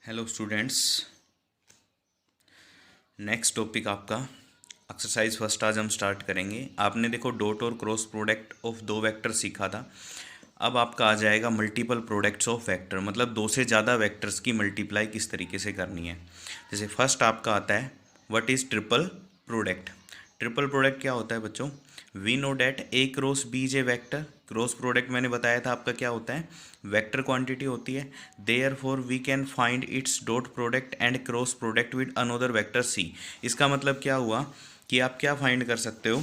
Hello students, next topic आपका exercise first आज हम स्टार्ट करेंगे। आपने देखो डॉट और क्रॉस प्रोडक्ट ऑफ दो वेक्टर सीखा था। अब आपका आ जाएगा मल्टीपल प्रोडक्ट्स ऑफ वेक्टर, मतलब दो से ज़्यादा वेक्टर्स की मल्टीप्लाई किस तरीके से करनी है। जैसे फर्स्ट आपका आता है what is triple product. Triple product क्या होता है बच्चों? We know that a cross b is a vector. Cross product मैंने बताया था आपका क्या होता है, वेक्टर क्वांटिटी होती है। Therefore we can find its dot product and cross product with another vector c. इसका मतलब क्या हुआ कि आप क्या फाइंड कर सकते हो।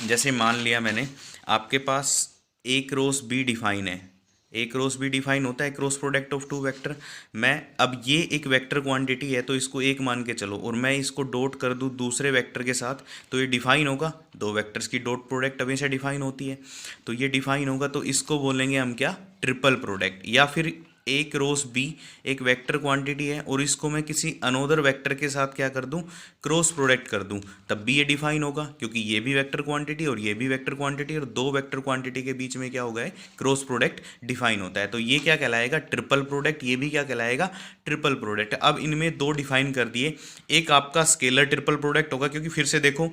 जैसे मान लिया मैंने, आपके पास ए क्रॉस बी डिफाइन है। ए क्रॉस बी डिफाइन होता है cross product of two vector. मैं अब ये एक वेक्टर क्वांटिटी है तो इसको एक मान के चलो, और मैं इसको डॉट कर दूँ दूसरे वेक्टर के साथ तो ये डिफाइन होगा। दो वेक्टर्स की डॉट प्रोडक्ट हमेशा डिफाइन होती है, तो ये डिफाइन होगा। तो इसको बोलेंगे हम क्या? Triple product. या फिर ए क्रॉस बी एक वेक्टर क्वांटिटी है और इसको मैं किसी अनोदर वेक्टर के साथ क्या कर दूं? क्रॉस प्रोडक्ट कर दूं, तब भी ये डिफाइन होगा, क्योंकि ये भी वेक्टर क्वांटिटी और ये भी वेक्टर क्वांटिटी, और दो वेक्टर क्वांटिटी के बीच में क्या होगा है? क्रॉस प्रोडक्ट डिफाइन होता है। तो ये क्या कहलाएगा? Triple product. ये भी क्या कहलाएगा? Triple product. अब इनमें दो डिफाइन कर दिए। एक आपका स्केलर ट्रिपल प्रोडक्ट होगा, क्योंकि फिर से देखो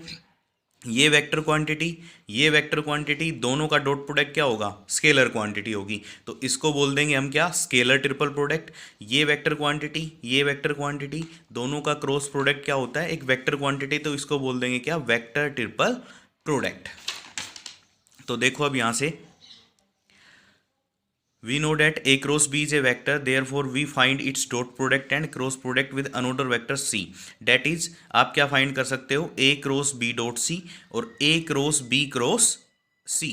ये वेक्टर क्वांटिटी दोनों का डॉट प्रोडक्ट क्या होगा? स्केलर क्वांटिटी होगी। तो इसको बोल देंगे हम क्या? Scalar triple product. ये वेक्टर क्वांटिटी दोनों का क्रॉस प्रोडक्ट क्या होता है? एक वेक्टर क्वांटिटी। तो इसको बोल देंगे क्या? Vector triple product. तो देखो अब यहां से we know that a cross b is a vector, therefore we find its dot product and cross product with another vector c, that is आप क्या फाइंड कर सकते हो? a cross b dot c और a cross b cross c।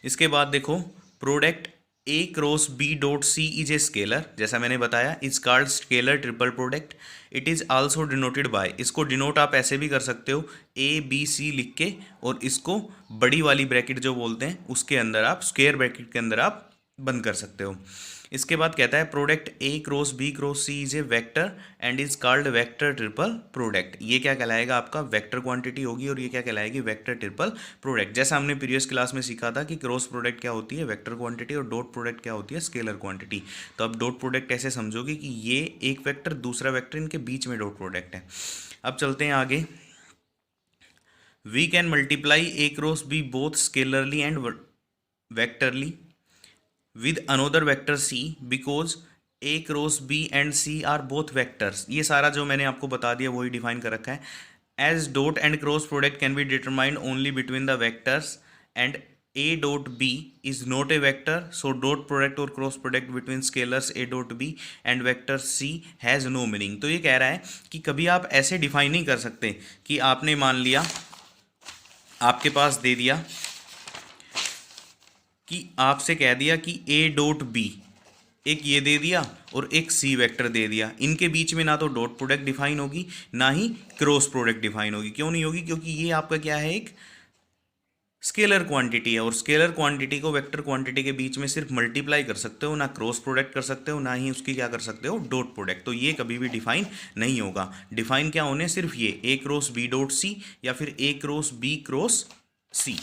इसके बाद देखो product a cross b dot c is a scalar, जैसा मैंने बताया, is called scalar triple product. It is also denoted by, इसको डिनोट आप ऐसे भी कर सकते हो a b c लिख के, और इसको बड़ी वाली ब्रैकेट जो बोलते हैं उसके अंदर आप, स्क्वायर ब्रैकेट के अंदर आप बंद कर सकते हो। इसके बाद कहता है product a cross b cross c is a vector and is called vector triple product. ये क्या कहलाएगा? आपका वेक्टर क्वांटिटी होगी, और ये क्या कहलाएगी? Vector triple product. जैसा हमने प्रीवियस क्लास में सीखा था कि क्रॉस प्रोडक्ट क्या होती है? वेक्टर क्वांटिटी, और डॉट प्रोडक्ट क्या होती है? Scalar quantity. तो अब डॉट प्रोडक्ट ऐसे समझोगे कि ये एक वेक्टर दूसरा वेक्टर, इनके बीच में डॉट प्रोडक्ट है। अब चलते हैं आगे। We can multiply a cross b both scalarly and vectorly with another vector c because a cross b and c are both vectors। ये सारा जो मैंने आपको बता दिया वही डिफाइन कर रखा है। as dot and cross product can be determined only between the vectors and a dot b is not a vector, so dot product or cross product between scalars a dot b and vector c has no meaning। तो ये कह रहा है कि कभी आप ऐसे define नहीं कर सकते कि आपने मान लिया, आपके पास दे दिया कि आपसे कह दिया कि ए डॉट बी, एक ये दे दिया और एक सी वेक्टर दे दिया, इनके बीच में ना तो डॉट प्रोडक्ट डिफाइन होगी ना ही क्रॉस प्रोडक्ट डिफाइन होगी। क्यों नहीं होगी? क्योंकि ये आपका क्या है? एक स्केलर क्वांटिटी है, और स्केलर क्वांटिटी को वेक्टर क्वांटिटी के बीच में सिर्फ मल्टीप्लाई कर सकते हो, ना क्रॉस प्रोडक्ट कर सकते हो, ना ही उसकी क्या कर सकते हो? Dot product. तो ये कभी भी डिफाइन नहीं होगा। डिफाइन क्या होने? सिर्फ ये a cross b dot c या फिर a cross b cross c.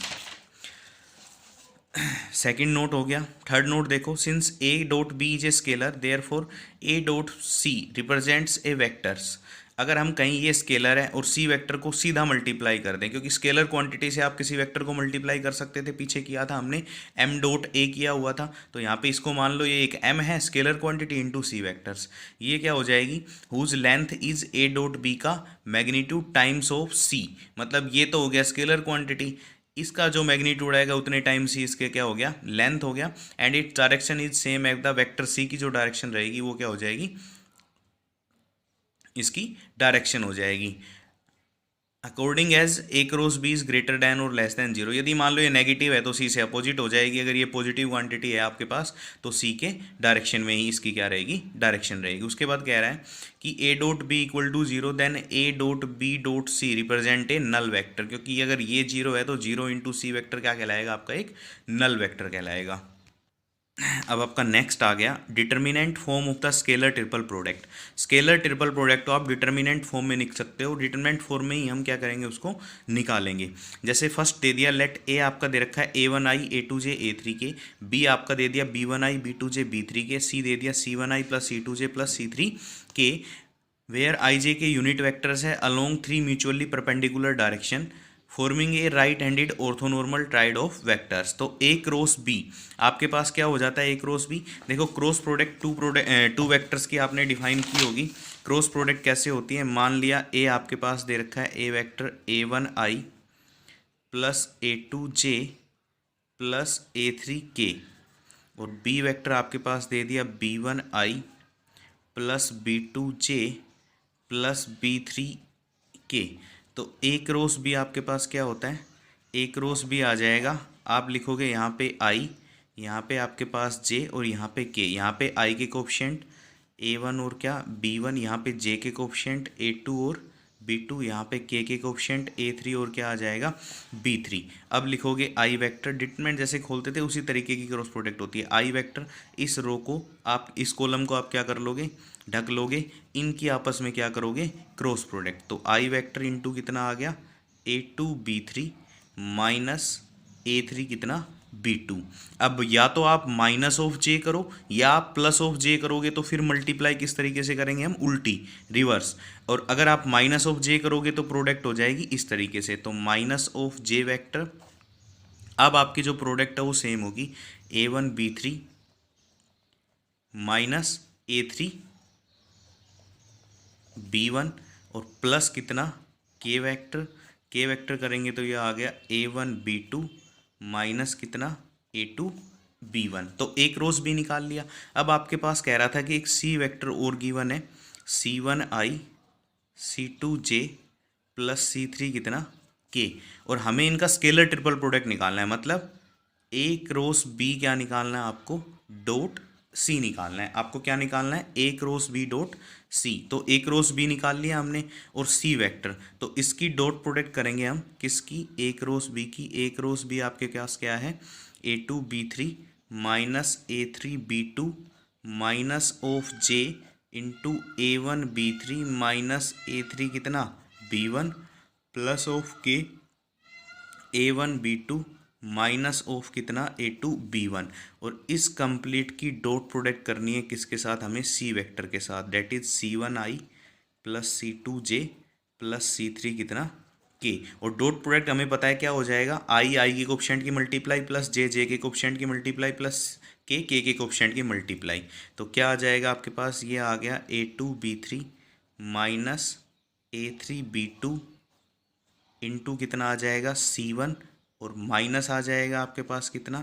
Second note हो गया। थर्ड नोट देखो, since a dot b is a scalar therefore a dot c represents a vectors. अगर हम कहीं ये स्केलर है और सी वेक्टर को सीधा मल्टीप्लाई कर दें, क्योंकि स्केलर क्वांटिटी से आप किसी वेक्टर को मल्टीप्लाई कर सकते थे, पीछे किया था हमने, एम डॉट ए किया हुआ था। तो यहाँ पे इसको मान लो ये एक एम है, scalar quantity into c vectors. ये क्या हो जाएगी? Whose length is a dot b का मैग्नीट्यूड टाइम्स ऑफ सी। मतलब ये तो हो गया स्केलर क्वांटिटी, इसका जो मैग्नीट्यूड आएगा उतने टाइम सी इसके क्या हो गया? लेंथ हो गया। And it direction is same as the vector c की जो डायरेक्शन रहेगी वो क्या हो जाएगी? इसकी डायरेक्शन हो जाएगी according as a cross b is greater than और लेस देन जीरो। यदि मान लो ये नेगेटिव है तो सी से अपोजिट हो जाएगी। अगर ये पॉजिटिव क्वांटिटी है आपके पास तो सी के डायरेक्शन में ही इसकी क्या रहेगी? डायरेक्शन रहेगी। उसके बाद कह रहा है कि a dot b equal to zero then a dot b dot c represent a null vector, क्योंकि अगर ये जीरो है तो जीरो इंटू सी वेक्टर क्या कहलाएगा? आपका एक नल वेक्टर कहलाएगा। अब आपका नेक्स्ट आ गया determinant form of the scalar triple product. Scalar triple product को आप डिटर्मिनेंट फॉर्म में लिख सकते हो, डिटर्मिनेंट फॉर्म में ही हम क्या करेंगे उसको निकालेंगे। जैसे फर्स्ट दे दिया, लेट ए आपका दे रखा है A1i A2j A3 के, बी आपका दे दिया B1i B2j B3 के, सी दे दिया C1i plus C2j plus C3 के, वेयर आई जे के यूनिट वेक्टर्स है along 3 mutually perpendicular direction forming a right handed orthonormal tried of vectors. तो ए क्रॉस बी आपके पास क्या हो जाता है, ए क्रॉस बी। देखो क्रॉस प्रोडक्ट टू वेक्टर्स की आपने डिफाइन की होगी। क्रॉस प्रोडक्ट कैसे होती है, मान लिया ए आपके पास दे रखा है ए vector A1i plus A2j plus A3k, और बी वेक्टर आपके पास दे दिया B1i plus B2j plus B3k। तो ए क्रॉस बी आपके पास क्या होता है, ए क्रॉस बी आ जाएगा, आप लिखोगे यहाँ पे आई, यहाँ पे आपके पास जे और यहाँ पे के। यहाँ पे आई के कोफिशिएंट A1 और क्या B1, यहाँ पे जे के कोफिशिएंट A2 और B2, यहाँ पे के कोफिशिएंट A3 और क्या आ जाएगा B3। अब लिखोगे आई वेक्टर, डिटरमिनेंट जैसे खोलते थे उसी तरीके की क्रॉस प्रोडक्ट होती है। आई वेक्टर, इस रो को आप, इस कॉलम को आप क्या कर लोगे, ढक लोगे, इनकी आपस में क्या करोगे क्रॉस प्रोडक्ट। तो आई वेक्टर इंटू कितना आ गया A2 B3 माइनस A3 कितना B2। अब या तो आप माइनस ऑफ जे करो या आप प्लस ऑफ जे करोगे, तो फिर मल्टीप्लाई किस तरीके से करेंगे हम, उल्टी रिवर्स। और अगर आप माइनस ऑफ जे करोगे तो प्रोडक्ट हो जाएगी इस तरीके से, तो माइनस ऑफ जे वेक्टर। अब आपकी जो प्रोडक्ट है वो सेम होगी A1 B3 minus A3 B1 और प्लस कितना के वेक्टर करेंगे तो ये आ गया A1 B2 माइनस कितना A2 B1। तो एक रोज भी निकाल लिया। अब आपके पास कह रहा था कि एक सी वेक्टर और गिवन है C1i C2j प्लस C3 कितना K, और हमें इनका स्केलर ट्रिपल प्रोडक्ट निकालना है। मतलब ए क्रॉस बी क्या निकालना है आपको, डॉट सी निकालना है। आपको क्या निकालना है, ए क्रॉस बी डॉट सी। तो ए क्रॉस बी निकाल लिया हमने, और सी वेक्टर, तो इसकी डॉट प्रोडक्ट करेंगे हम किसकी, ए क्रॉस बी की। ए क्रॉस बी आपके पास क्या है A2 B3 minus A3 B2 minus of J into A1 B3 minus A3 कितना B1 प्लस ऑफ के A1 B2 माइनस ऑफ कितना A2 B1। और इस कंप्लीट की डॉट प्रोडक्ट करनी है किसके साथ, हमें सी वेक्टर के साथ, date is C1i plus C2j plus C3 कितना K। और डॉट प्रोडक्ट हमें पता है क्या हो जाएगा, आई के कोफिशिएंट की मल्टीप्लाई प्लस जे के कोफिशिएंट की मल्टीप्लाई प्लस के के कोफिशिएंट की मल्टीप्लाई। तो क्या आ जाएगा आपके पास, ये आ गया A2 B3 minus A3 B2 into कितना आ जाएगा C1, और माइनस आ जाएगा आपके पास कितना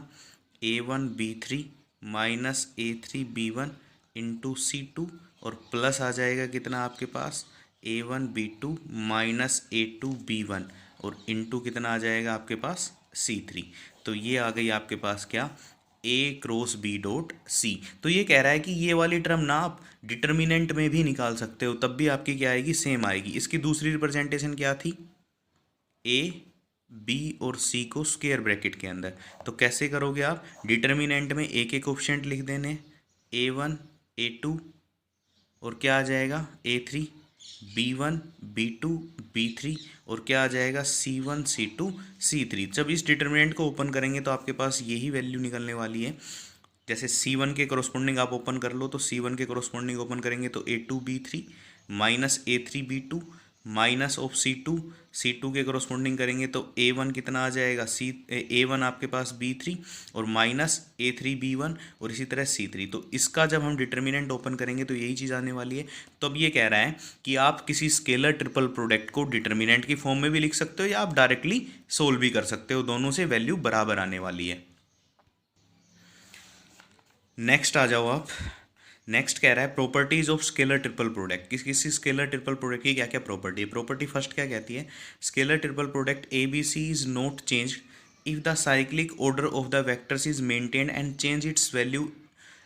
A1 B3 minus A3 B1 into C2, और प्लस आ जाएगा कितना आपके पास A1 B2 minus A2 B1, और इंटू कितना आ जाएगा आपके पास C3। तो ये आ गई आपके पास क्या, A cross B dot C। तो ये कह रहा है कि ये वाली टर्म ना आप डिटर्मिनेंट में भी निकाल सकते हो, तब भी आपकी क्या आएगी, सेम आएगी। इसकी दूसरी रिप्रेजेंटेशन क्या थी, ए बी और सी को स्क्वायर ब्रैकेट के अंदर। तो कैसे करोगे आप, डिटर्मिनेंट में ए के कोफिशिएंट लिख देने A1 A2 और क्या आ जाएगा A3 B1 B2 B3, और क्या आ जाएगा C1 C2 C3। जब इस डिटर्मिनेंट को ओपन करेंगे तो आपके पास यही वैल्यू निकलने वाली है। जैसे C1 के करस्पॉन्डिंग आप ओपन कर लो, तो C1 के करस्पॉन्डिंग ओपन करेंगे तो A2 B3 minus A3 B2 minus of C2 के करस्पॉन्डिंग करेंगे तो A1 कितना आ जाएगा, A1 आपके पास B3 और माइनस A3 B1 और इसी तरह C3। तो इसका जब हम डिटर्मिनेंट ओपन करेंगे तो यही चीज़ आने वाली है। तो अब ये कह रहा है कि आप किसी स्केलर ट्रिपल प्रोडक्ट को डिटर्मिनेंट की फॉर्म में भी लिख सकते हो या आप डायरेक्टली सोल्व भी कर सकते हो, दोनों से वैल्यू बराबर आने वाली है। नेक्स्ट आ जाओ आप, नेक्स्ट कह रहा है properties of scalar triple product. किसी स्केलर ट्रिपल प्रोडक्ट की क्या क्या प्रॉपर्टी है। प्रॉपर्टी फर्स्ट क्या कहती है, scalar triple product ABC is not change if the cyclic order of the vectors is maintained and change its value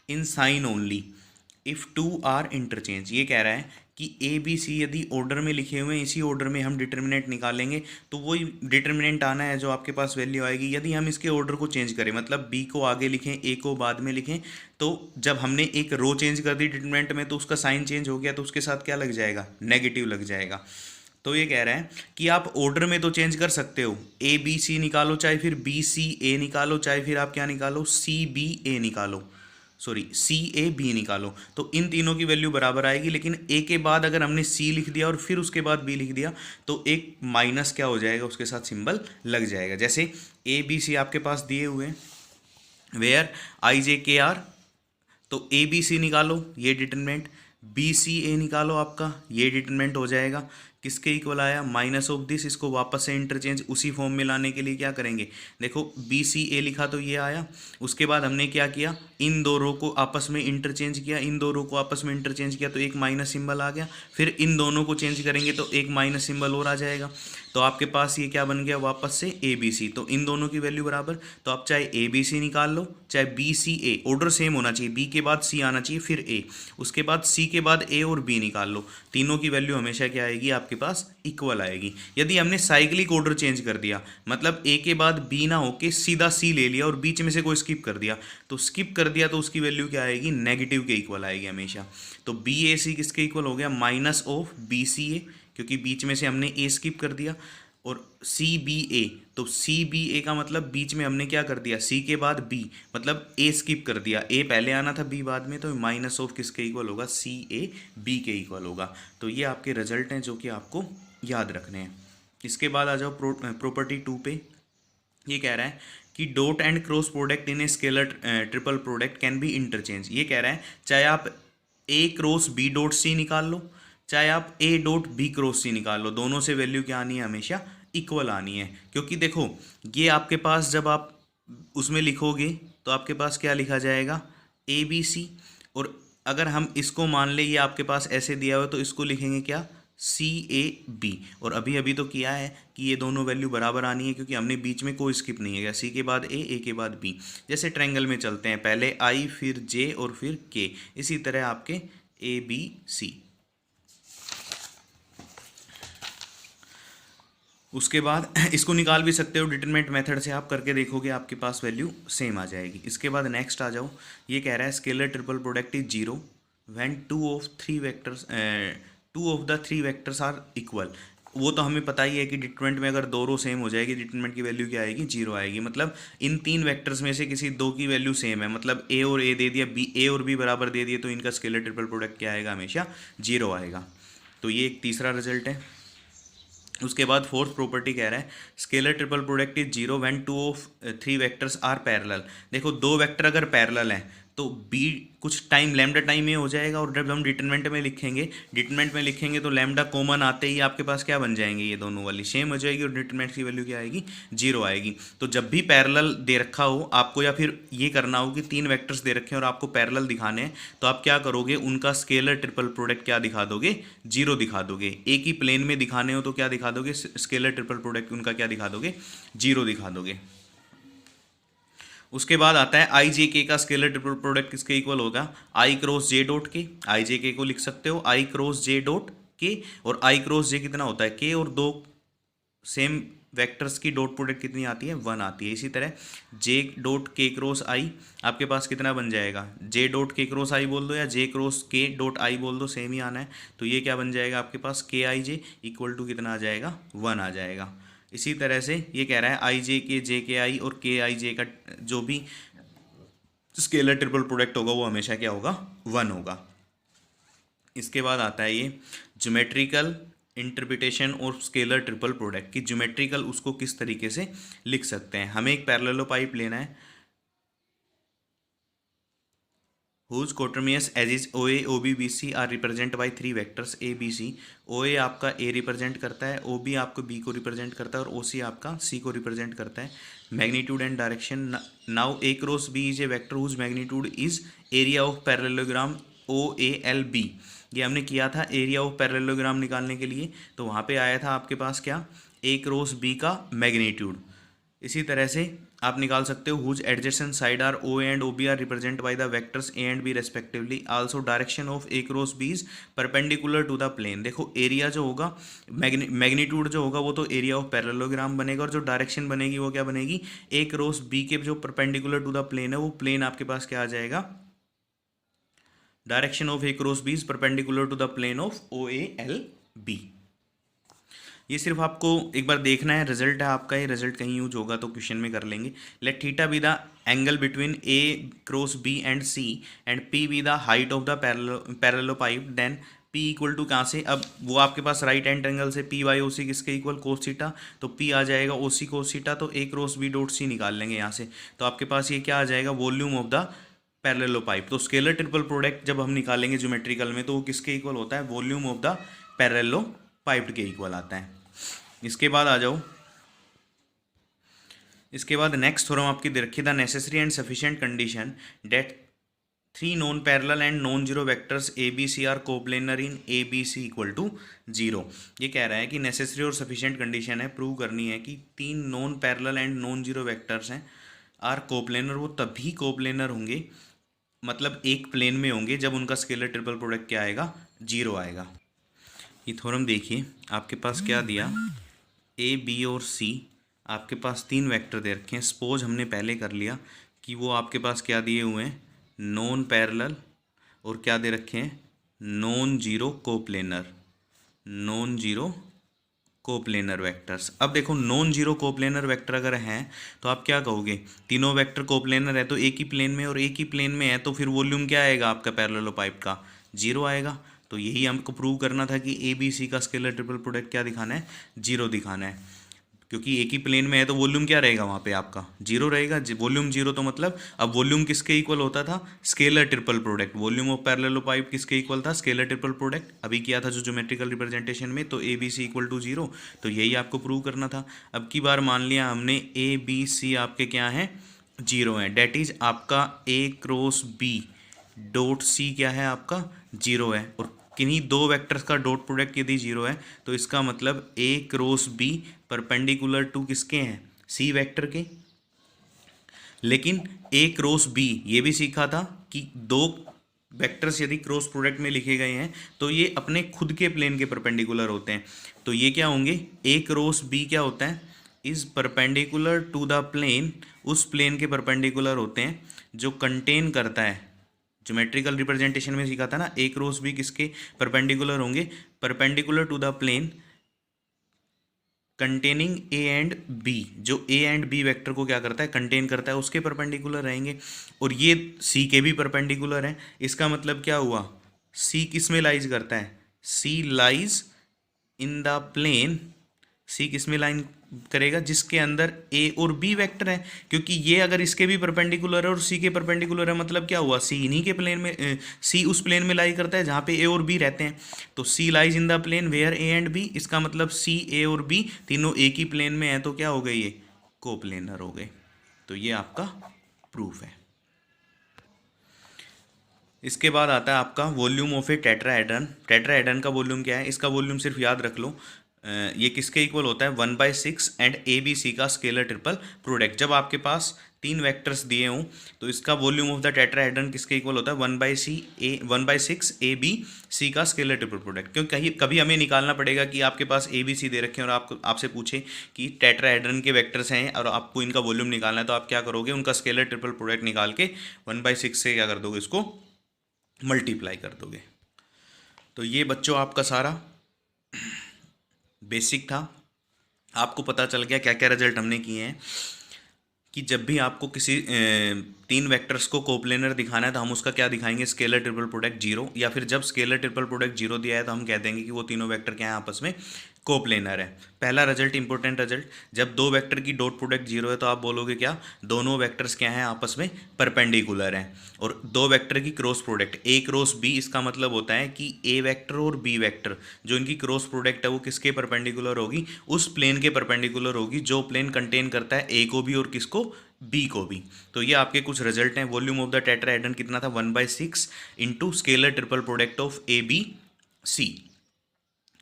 in sign only. If two are interchange, ये कह रहा है कि ए बी सी यदि ऑर्डर में लिखे हुए हैं, इसी ऑर्डर में हम डिटर्मिनेंट निकालेंगे तो वही डिटर्मिनेंट आना है जो आपके पास वैल्यू आएगी। यदि हम इसके ऑर्डर को चेंज करें, मतलब बी को आगे लिखें ए को बाद में लिखें, तो जब हमने एक रो चेंज कर दी डिटर्मिनेंट में तो उसका साइन चेंज हो गया, तो उसके साथ क्या लग जाएगा, नेगेटिव लग जाएगा। तो ये कह रहा है कि आप ऑर्डर में तो चेंज कर सकते हो, ए बी सी निकालो, चाहे फिर बी सी ए निकालो, चाहे फिर आप क्या निकालो, सी बी ए निकालो, सॉरी सी ए बी निकालो, तो इन तीनों की वैल्यू बराबर आएगी। लेकिन ए के बाद अगर हमने सी लिख दिया और फिर उसके बाद बी लिख दिया तो एक माइनस क्या हो जाएगा, उसके साथ सिंबल लग जाएगा। जैसे ए बी सी आपके पास दिए हुए हैं, वेयर आई जे के आर, तो ए बी सी निकालो, ये डिटरमिनेंट, बी सी ए निकालो, आपका ये डिटरमिनेंट हो जाएगा। किसके इक्वल आया, माइनस ऑफ दिस। इसको वापस से इंटरचेंज उसी फॉर्म में लाने के लिए क्या करेंगे, देखो बी सी ए लिखा तो ये आया, उसके बाद हमने क्या किया, इन दो रो को आपस में इंटरचेंज किया, इन दो रो को आपस में इंटरचेंज किया तो एक माइनस सिंबल आ गया, फिर इन दोनों को चेंज करेंगे तो एक माइनस सिंबल और आ जाएगा। तो आपके पास ये क्या बन गया, वापस से ए बी सी, तो इन दोनों की वैल्यू बराबर। तो आप चाहे ए बी सी निकाल लो, चाहे बी सी ए, ऑर्डर सेम होना चाहिए, बी के बाद सी आना चाहिए फिर ए, उसके बाद सी के बाद ए और बी निकाल लो, तीनों की वैल्यू हमेशा क्या आएगी आपके पास, इक्वल आएगी। यदि हमने साइक्लिक ऑर्डर चेंज कर दिया, मतलब ए के बाद बी ना होके सीधा सी ले लिया और बीच में से कोई स्किप कर दिया, तो स्किप कर दिया तो उसकी वैल्यू क्या आएगी, नेगेटिव के इक्वल आएगी हमेशा। तो बी ए सी किसके इक्वल हो गया, माइनस ऑफ बी सी ए, क्योंकि बीच में से हमने ए स्किप कर दिया, और सी बी ए, तो सी बी ए का मतलब बीच में हमने क्या कर दिया, सी के बाद बी, मतलब ए स्किप कर दिया, ए पहले आना था बी बाद में, तो माइनस ऑफ किसके इक्वल होगा, सी ए बी के इक्वल होगा। तो ये आपके रिजल्ट हैं जो कि आपको याद रखने हैं। इसके बाद आ जाओ प्रॉपर्टी 2 पे। ये कह रहा है कि dot and cross product in a scalar triple product can be interchange. ये कह रहा है चाहे आप ए क्रॉस बी डॉट सी निकाल लो, चाहे आप ए डॉट बी क्रॉस सी निकाल लो, दोनों से वैल्यू क्या आनी है, हमेशा इक्वल आनी है। क्योंकि देखो ये आपके पास जब आप उसमें लिखोगे तो आपके पास क्या लिखा जाएगा, ए बी सी, और अगर हम इसको मान ले ये आपके पास ऐसे दिया हुआ तो इसको लिखेंगे क्या, सी ए बी। और अभी अभी तो किया है कि ये दोनों वैल्यू बराबर आनी है, क्योंकि हमने बीच में कोई स्किप नहीं है, सी के बाद ए के बाद बी। जैसे ट्रायंगल में चलते हैं, पहले आई फिर जे और फिर के, इसी तरह आपके ए बी सी। उसके बाद इसको निकाल भी सकते हो डिटरमिनेंट मेथड से, आप करके देखोगे आपके पास वैल्यू सेम आ जाएगी। इसके बाद नेक्स्ट आ जाओ, ये कह रहा है scalar triple product is zero when two of the three vectors are equal. वो तो हमें पता ही है कि डिटरमिनेंट में अगर दो रो सेम हो जाएगी, डिटरमिनेंट की वैल्यू क्या आएगी, जीरो आएगी। मतलब इन तीन वेक्टर्स में से किसी दो की वैल्यू सेम है, मतलब ए और ए दे दिया, बी ए और बी बराबर दे दिए, तो इनका स्केलर ट्रिपल प्रोडक्ट क्या आएगा, हमेशा जीरो आएगा। तो ये एक तीसरा रिजल्ट है। उसके बाद फोर्थ प्रॉपर्टी कह रहा है scalar triple product is zero when two of three vectors are parallel. देखो दो वेक्टर अगर पैरेलल हैं तो बी कुछ टाइम लैम्डा टाइम में हो जाएगा, और जब हम डिटरमिनेंट में लिखेंगे तो लैम्डा कॉमन आते ही आपके पास क्या बन जाएंगे, ये दोनों वाली सेम हो जाएगी और डिटरमिनेंट की वैल्यू क्या आएगी, जीरो आएगी। तो जब भी पैरेलल दे रखा हो आपको, या फिर ये करना हो कि तीन वेक्टर्स दे रखे हैं और आपको पैरेलल दिखाने हैं, तो आप क्या करोगे, उनका स्केलर ट्रिपल प्रोडक्ट क्या दिखा दोगे, जीरो दिखा दोगे। एक ही प्लेन में दिखाने हो तो क्या दिखा दोगे, स्केलर ट्रिपल प्रोडक्ट उनका क्या दिखा दोगे, जीरो दिखा दोगे। उसके बाद आता है आई जे के का स्केलर ट्रिपल प्रोडक्ट किसके इक्वल होगा, आई क्रॉस जे डॉट के। आई जे के को लिख सकते हो आई क्रॉस जे डॉट के, और आई क्रॉस जे कितना होता है, के, और दो सेम वेक्टर्स की डॉट प्रोडक्ट कितनी आती है, वन आती है। इसी तरह जे डॉट के क्रॉस आई आपके पास कितना बन जाएगा, जे डॉट के क्रॉस आई बोल दो या जे क्रॉस के डॉट आई बोल दो, सेम ही आना है। तो ये क्या बन जाएगा आपके पास, के आई जे इक्वल टू कितना आ जाएगा, वन आ जाएगा। इसी तरह से ये कह रहा है आई जे के आई और के आई जे का जो भी स्केलर ट्रिपल प्रोडक्ट होगा वो हमेशा क्या होगा, वन होगा। इसके बाद आता है ये ज्योमेट्रिकल इंटरप्रिटेशन और स्केलर ट्रिपल प्रोडक्ट की ज्योमेट्रिकल, उसको किस तरीके से लिख सकते हैं। हमें एक पैरेललोपाइप लेना है whose coterminous edges OA, OB, BC are represented by three vectors A, B, C। OA आपका A रिप्रेजेंट करता है, OB आपको B को रिप्रेजेंट करता है, और OC आपका C को रिप्रेजेंट करता है। Magnitude and direction, now A cross B is a vector whose magnitude is area of parallelogram OALB। ये हमने किया था एरिया ऑफ पैरेललोग्राम निकालने के लिए, तो वहाँ पे आया था आपके पास क्या, A क्रॉस B का मैग्नीट्यूड। इसी तरह से आप निकाल सकते हो whose adjacent side are O and O B are represent by the vectors a and b respectively, also direction of a cross b is perpendicular to the plane. देखो area जो होगा, मैग्नीट्यूड जो होगा वो तो एरिया ऑफ पैरेललोग्राम बनेगा, और जो डायरेक्शन बनेगी वो क्या बनेगी, ए क्रॉस बी के जो परपेंडिकुलर टू द प्लेन है वो प्लेन आपके पास क्या आ जाएगा, direction of a cross b is perpendicular to the plane of O A L B. ये सिर्फ आपको एक बार देखना है, रिजल्ट है आपका, ये रिजल्ट कहीं यूज होगा तो क्वेश्चन में कर लेंगे। Let theta be the angle between a cross b and c and p be the height of the parallelepiped, then p equal to कहाँ से, अब वो आपके पास राइट एंड एंगल से पी बाई ओ सी किसके इक्वल, कोस थीटा, तो p आ जाएगा ओ सी कोस थीटा, तो a cross b dot c निकाल लेंगे यहाँ से, तो आपके पास ये क्या आ जाएगा, वॉल्यूम ऑफ द पैरेललोपाइप। तो स्केलर ट्रिपल प्रोडक्ट जब हम निकालेंगे ज्योमेट्रिकल में तो वो किसके इक्वल होता है, वॉल्यूम ऑफ द पैरेललोपाइप के इक्वल आता है। इसके बाद आ जाओ, इसके बाद नेक्स्ट थ्योरम आपकी दे रखी, the necessary and sufficient condition that 3 non parallel and non zero vectors a b c are coplanar in a b c equal to 0। ये कह रहा है कि नेसेसरी और सफिशिएंट कंडीशन है, प्रूव करनी है कि 3 non parallel and non zero vectors हैं आर कोप्लेनर, वो तभी कोप्लेनर होंगे, मतलब एक प्लेन में होंगे, जब उनका स्केलर ट्रिपल प्रोडक्ट क्या आएगा, 0 आएगा। ये थ्योरम देखिए आपके पास क्या दिया, ए बी और सी आपके पास 3 वेक्टर दे रखे हैं। सपोज हमने पहले कर लिया कि वो आपके पास क्या दिए हुए हैं, नॉन पैरेलल और क्या दे रखे हैं, non zero coplanar, non zero coplanar vectors. अब देखो नॉन जीरो कोप्लेनर वेक्टर अगर हैं तो आप क्या कहोगे, तीनों वेक्टर कोप्लेनर है तो एक ही प्लेन में, और एक ही प्लेन में है तो फिर वॉल्यूम क्या आएगा आपका पैरेललोपाइप का, 0 आएगा। तो यही हमको प्रूव करना था कि ए बी सी का स्केलर ट्रिपल प्रोडक्ट क्या दिखाना है, 0 दिखाना है, क्योंकि एक ही प्लेन में है तो वॉल्यूम क्या रहेगा वहाँ पे आपका, 0 रहेगा। वॉल्यूम 0 तो मतलब अब वॉल्यूम किसके इक्वल होता था, scalar triple product, volume of parallelepiped किसके इक्वल था, स्केलर ट्रिपल प्रोडक्ट, अभी किया था जो ज्योमेट्रिकल रिप्रेजेंटेशन में, तो a b c equal to 0, तो यही आपको प्रूव करना था। अब की बार मान लिया हमने ए बी सी आपके क्या हैं, 0 हैं, डेट इज आपका ए क्रॉस बी डॉट सी क्या है आपका, 0 है, और किन्हीं दो वेक्टर्स का डॉट प्रोडक्ट यदि 0 है तो इसका मतलब ए क्रॉस बी परपेंडिकुलर टू किसके हैं, सी वेक्टर के। लेकिन ए क्रॉस बी ये भी सीखा था कि दो वेक्टर्स यदि क्रॉस प्रोडक्ट में लिखे गए हैं तो ये अपने खुद के प्लेन के परपेंडिकुलर होते हैं, तो ये क्या होंगे, ए क्रॉस बी क्या होता है, is perpendicular to the plane, उस प्लेन के परपेंडिकुलर होते हैं जो कंटेन करता है, ज्योमेट्रिकल रिप्रेजेंटेशन में सीखा था ना, ए क्रॉस बी किसके परपेंडिकुलर होंगे, perpendicular to the plane containing a and b, जो ए एंड बी वेक्टर को क्या करता है, कंटेन करता है, उसके परपेंडिकुलर रहेंगे, और ये सी के भी परपेंडिकुलर हैं। इसका मतलब क्या हुआ, सी किस में लाइज करता है, c lies in the plane, c किस में लाइन करेगा, जिसके अंदर ए और बी वेक्टर है, क्योंकि ये अगर इसके भी परपेंडिकुलर है और सी के परपेंडिकुलर है, मतलब क्या हुआ, सी इन्हीं के प्लेन में, सी उस प्लेन में लाई करता है जहाँ पे ए और बी रहते हैं, तो c lies in the plane where a and b, इसका मतलब सी ए और बी तीनों एक ही प्लेन में है, तो क्या हो गए, ये कोप्लेनर हो गए। तो ये आपका प्रूफ है। इसके बाद आता है आपका volume of A tetrahedron. Tetrahedron का वॉल्यूम क्या है, इसका वॉल्यूम सिर्फ याद रख लो, ये किसके इक्वल होता है, 1/6 एंड ए बी सी का स्केलर ट्रिपल प्रोडक्ट। जब आपके पास 3 वेक्टर्स दिए हों तो इसका वॉल्यूम ऑफ द टेट्राहेड्रन किसके इक्वल होता है, 1/6 ए बी सी का स्केलर ट्रिपल प्रोडक्ट। क्योंकि कहीं कभी हमें निकालना पड़ेगा कि आपके पास ए बी सी दे रखे हैं और आपसे पूछे कि टेट्राहेड्रन के वेक्टर्स हैं और आपको इनका वॉल्यूम निकालना है, तो आप क्या करोगे, उनका स्केलर ट्रिपल प्रोडक्ट निकाल के 1/6 से क्या कर दोगे, इसको मल्टीप्लाई कर दोगे। तो ये बच्चों आपका सारा बेसिक था, आपको पता चल गया क्या क्या रिजल्ट हमने किए हैं, कि जब भी आपको किसी 3 वेक्टर्स को कोप्लेनर दिखाना है तो हम उसका क्या दिखाएंगे, स्केलर ट्रिपल प्रोडक्ट 0, या फिर जब स्केलर ट्रिपल प्रोडक्ट 0 दिया है तो हम कह देंगे कि वो तीनों वेक्टर क्या है, आपस में कोप्लेनर है। पहला रिजल्ट इंपॉर्टेंट रिजल्ट, जब 2 वेक्टर की डॉट प्रोडक्ट 0 है तो आप बोलोगे क्या, दोनों वेक्टर्स क्या हैं, आपस में परपेंडिकुलर हैं। और 2 वेक्टर की cross product a cross b, इसका मतलब होता है कि ए वेक्टर और बी वेक्टर जो इनकी क्रॉस प्रोडक्ट है वो किसके परपेंडिकुलर होगी, उस प्लेन के परपेंडिकुलर होगी जो प्लेन कंटेन करता है ए को भी और किसको, बी को भी। तो ये आपके कुछ रिजल्ट हैं। वॉल्यूम ऑफ द टेट्राहेड्रन कितना था, 1/6 into scalar triple product of a b c.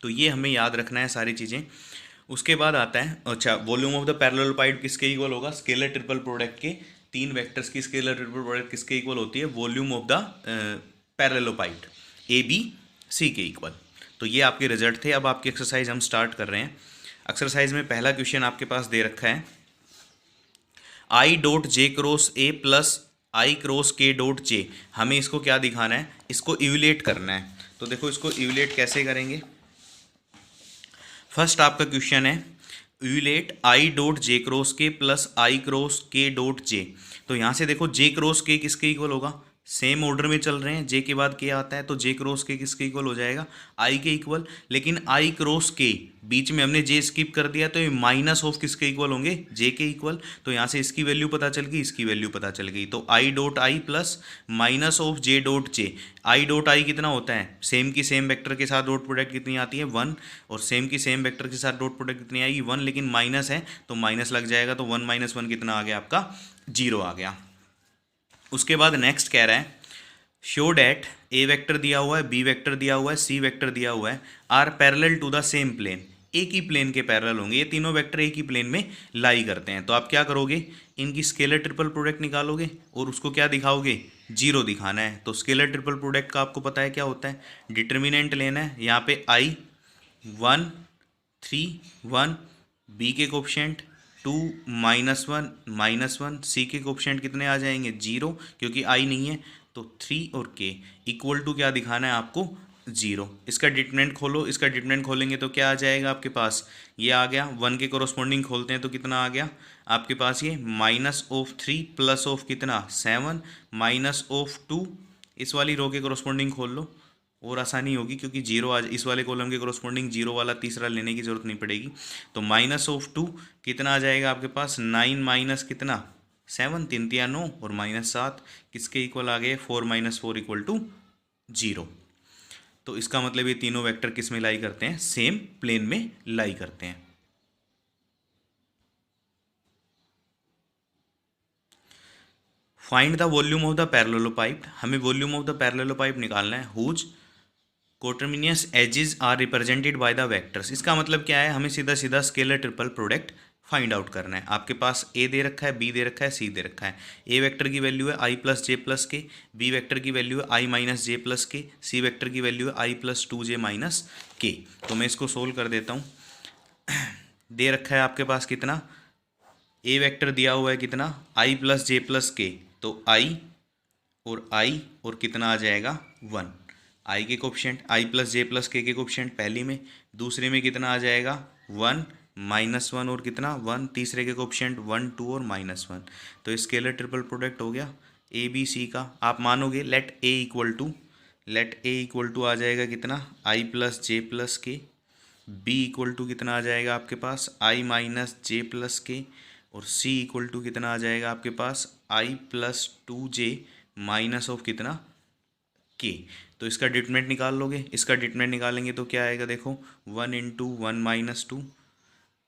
तो ये हमें याद रखना है सारी चीज़ें। उसके बाद आता है, अच्छा, वॉल्यूम ऑफ द पैरेललोपाइड किसके इक्वल होगा, स्केलर ट्रिपल प्रोडक्ट के, तीन वेक्टर्स की स्केलर ट्रिपल प्रोडक्ट किसके इक्वल होती है, volume of the parallelepiped a b c के इक्वल। तो ये आपके रिजल्ट थे। अब आपकी एक्सरसाइज हम स्टार्ट कर रहे हैं। एक्सरसाइज में पहला क्वेश्चन आपके पास दे रखा है, I dot J cross A plus I cross के डॉट जे। हमें इसको क्या दिखाना है, इसको इवलेट करना है। तो देखो इसको इवलेट कैसे करेंगे। फर्स्ट आपका क्वेश्चन है इवलेट आई डॉट जे क्रॉस के प्लस आई क्रॉस के डॉट जे। तो यहाँ से देखो जे क्रॉस के किसके इक्वल होगा, सेम ऑर्डर में चल रहे हैं, जे के बाद के आता है तो जे क्रॉस के किसके इक्वल हो जाएगा, आई के इक्वल। लेकिन आई क्रॉस के बीच में हमने जे स्किप कर दिया तो ये माइनस ऑफ किसके इक्वल होंगे, जे के इक्वल। तो यहाँ से इसकी वैल्यू पता चल गई, इसकी वैल्यू पता चल गई। तो I dot I plus minus of J dot J. I dot I कितना होता है, सेम की सेम वेक्टर के साथ डॉट प्रोडक्ट कितनी आती है, 1, और सेम की सेम वेक्टर के साथ डॉट प्रोडक्ट कितनी आएगी, 1, लेकिन माइनस है तो माइनस लग जाएगा। तो 1 - 1 कितना आ गया आपका, 0 आ गया। उसके बाद नेक्स्ट कह रहा है शो डैट ए वेक्टर दिया हुआ है, बी वेक्टर दिया हुआ है, सी वेक्टर दिया हुआ है, are parallel to the same plane. एक ही प्लेन के पैरेलल होंगे, ये तीनों वेक्टर एक ही प्लेन में लाई करते हैं। तो आप क्या करोगे, इनकी स्केलर ट्रिपल प्रोडक्ट निकालोगे और उसको क्या दिखाओगे, 0 दिखाना है। तो स्केलर ट्रिपल प्रोडक्ट का आपको पता है क्या होता है, डिटर्मिनेंट लेना है। यहाँ पे आई 1 3 1, बी के कोफिशिएंट 2 -1 -1, सी के कोफिशिएंट कितने आ जाएंगे, 0, क्योंकि आई नहीं है। तो 3 और के इक्वल टू क्या दिखाना है आपको, 0। इसका डिटरमिनेंट खोलो, इसका डिटरमिनेंट खोलेंगे तो क्या आ जाएगा आपके पास, ये आ गया। 1 के कोरोस्पोंडिंग खोलते हैं तो कितना आ गया आपके पास, ये -3 प्लस ऑफ कितना 7 -2। इस वाली रो के कोरोस्पोंडिंग खोल लो और आसानी होगी, क्योंकि 0 आज इस वाले कॉलम के कोरोस्पोंडिंग 0 वाला तीसरा लेने की जरूरत नहीं पड़ेगी। तो -2 कितना आ जाएगा आपके पास, 9 माइनस कितना 7, 3 3 9 और -7 किसके इक्वल आ गए, 4 - 4 = 0। तो इसका मतलब ये तीनों वेक्टर किस में लाई करते हैं, सेम प्लेन में लाई करते हैं। Find the volume of the parallelepiped. हमें वॉल्यूम ऑफ द पैरेललोपाइड निकालना है whose coterminous edges are represented by the vectors. इसका मतलब क्या है, हमें सीधा सीधा scalar triple product find out करना है। आपके पास ए दे रखा है, बी दे रखा है, सी दे रखा है। ए वेक्टर की वैल्यू है आई प्लस जे प्लस के, बी वेक्टर की वैल्यू है आई माइनस जे प्लस के, सी वेक्टर की वैल्यू है आई प्लस 2j माइनस के। तो मैं इसको सोल्व कर देता हूँ। दे रखा है आपके पास कितना, ए वेक्टर दिया हुआ है कितना, आई प्लस जे प्लस के, तो आई और कितना आ जाएगा 1। आई के कोफिशिएंट आई प्लस जे प्लस के कोफिशिएंट पहली में, दूसरे में कितना आ जाएगा 1 -1 और कितना 1, तीसरे के कोफिशिएंट 1 2 और -1। तो स्केलर ट्रिपल प्रोडक्ट हो गया ए बी सी का। आप मानोगे लेट ए इक्वल टू आ जाएगा कितना, आई प्लस जे प्लस के, बी इक्वल टू कितना आ जाएगा आपके पास आई माइनस जे प्लस के, और सी इक्वल टू कितना आ जाएगा आपके पास आई प्लस 2j माइनस ऑफ कितना के। तो इसका डिटरमिनेंट निकाल लोगे, इसका डिटरमिनेंट निकालेंगे तो क्या आएगा, देखो 1 × 1 - 2,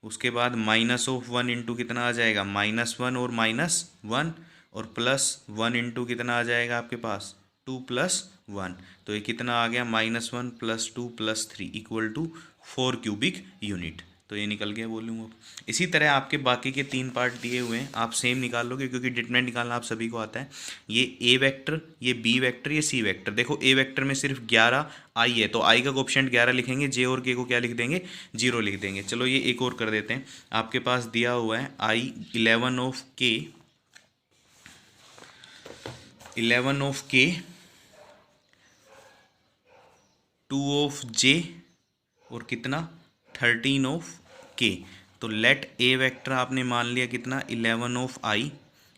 उसके बाद माइनस ऑफ 1 × कितना आ जाएगा -1 और -1, और प्लस 1 × कितना आ जाएगा आपके पास 2 + 1। तो ये कितना आ गया -1 + 2 + 3 = 4 क्यूबिक यूनिट। तो ये निकल गया वॉल्यूम ऑफ। इसी तरह आपके बाकी के 3 पार्ट दिए हुए हैं, आप सेम निकाल लोगे, क्योंकि डिटरमिनेंट निकालना आप सभी को आता है। ये ए वेक्टर, ये बी वेक्टर, ये सी वेक्टर। देखो ए वेक्टर में सिर्फ 11 आई है, तो आई का कोफिशिएंट 11 लिखेंगे, जे और के को क्या लिख देंगे, 0 लिख देंगे। चलो ये एक और कर देते हैं। आपके पास दिया हुआ है आई 11 ऑफ के 2 ऑफ जे और कितना 13 ऑफ के। तो लेट ए वेक्टर आपने मान लिया कितना 11 ऑफ आई,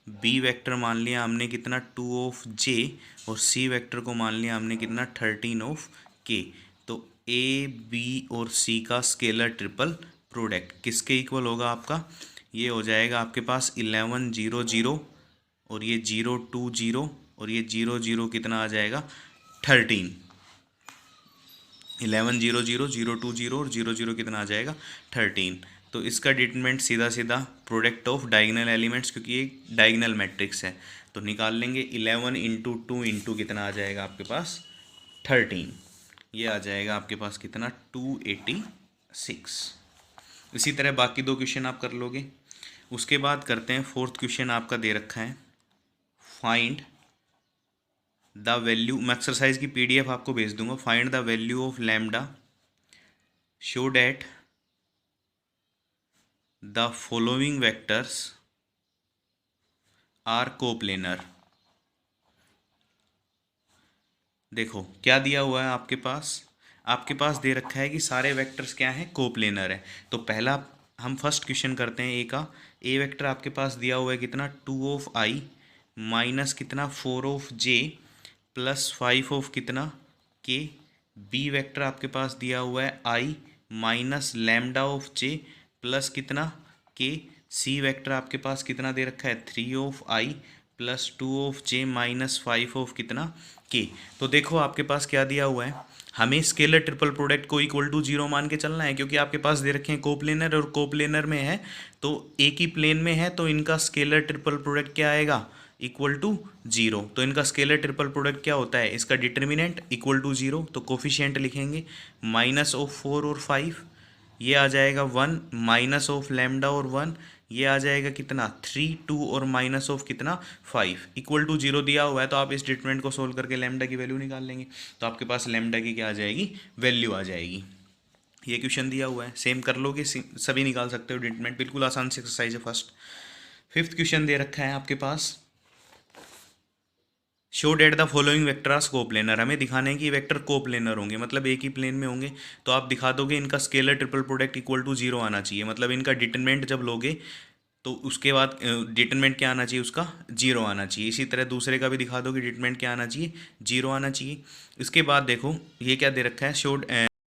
बी वेक्टर मान लिया हमने कितना 2 ऑफ जे, और सी वेक्टर को मान लिया हमने कितना 13 ऑफ के। तो ए बी और सी का स्केलर ट्रिपल प्रोडक्ट किसके इक्वल होगा आपका, ये हो जाएगा आपके पास 11 0 0 और ये 0 2 0 और ये 0 0 कितना आ जाएगा 13। 11 0 0 0 2 0 और 0 0 कितना आ जाएगा 13। तो इसका डिटरमिनेंट सीधा सीधा प्रोडक्ट ऑफ डायगोनल एलिमेंट्स, क्योंकि ये डायगोनल मैट्रिक्स है, तो निकाल लेंगे 11 × 2 × कितना आ जाएगा आपके पास 13। ये आ जाएगा आपके पास कितना 286। इसी तरह बाकी 2 क्वेश्चन आप कर लोगे। उसके बाद करते हैं फोर्थ क्वेश्चन आपका दे रखा है, फाइंड द वैल्यू। मैं एक्सरसाइज की PDF आपको भेज दूंगा। Find the value of lambda show that the following vectors are coplanar. देखो क्या दिया हुआ है आपके पास दे रखा है कि सारे वेक्टर्स क्या हैं, कोप्लेनर है। तो पहला हम फर्स्ट क्वेश्चन करते हैं ए का। ए वेक्टर आपके पास दिया हुआ है कितना, 2 ऑफ आई माइनस कितना 4 ऑफ जे प्लस 5 ऑफ कितना के। बी वेक्टर आपके पास दिया हुआ है i minus lambda of j plus कितना के। सी वेक्टर आपके पास कितना दे रखा है, 3 of I plus 2 of J minus 5 of कितना के। तो देखो आपके पास क्या दिया हुआ है, हमें स्केलर ट्रिपल प्रोडक्ट को इक्वल टू 0 मान के चलना है, क्योंकि आपके पास दे रखे हैं कोप्लेनर और कोप्लेनर में है तो एक ही प्लेन में है, तो इनका स्केलर ट्रिपल प्रोडक्ट क्या आएगा, इक्वल टू 0। तो इनका स्केलर ट्रिपल प्रोडक्ट क्या होता है, इसका डिटर्मिनेंट इक्वल टू 0। तो कोफिशिएंट लिखेंगे माइनस ऑफ 4 और 5, ये आ जाएगा 1, माइनस ऑफ लैम्डा और 1, ये आ जाएगा कितना 3, 2 और माइनस ऑफ कितना 5 इक्वल टू 0 दिया हुआ है। तो आप इस स्टेटमेंट को सोल्व करके लैम्डा की वैल्यू निकाल लेंगे, तो आपके पास लैम्डा की क्या आ जाएगी, वैल्यू आ जाएगी। ये क्वेश्चन दिया हुआ है, सेम कर लोगे, सभी निकाल सकते हो स्टेटमेंट, बिल्कुल आसान सी एक्सरसाइज है फर्स्ट। फिफ्थ क्वेश्चन दे रखा है आपके पास, show that the following vectors coplanar. हमें दिखाने हैं कि वेक्टर कोप्लेनर होंगे, मतलब एक ही प्लेन में होंगे। तो आप दिखा दोगे इनका scalar triple product equal to 0 आना चाहिए, मतलब इनका डिटरमिनेंट जब लोगे तो उसके बाद डिटरमिनेंट क्या आना चाहिए, उसका 0 आना चाहिए। इसी तरह दूसरे का भी दिखा दो कि डिटरमिनेंट क्या आना चाहिए, 0 आना चाहिए। इसके बाद देखो ये क्या दे रखा है, शो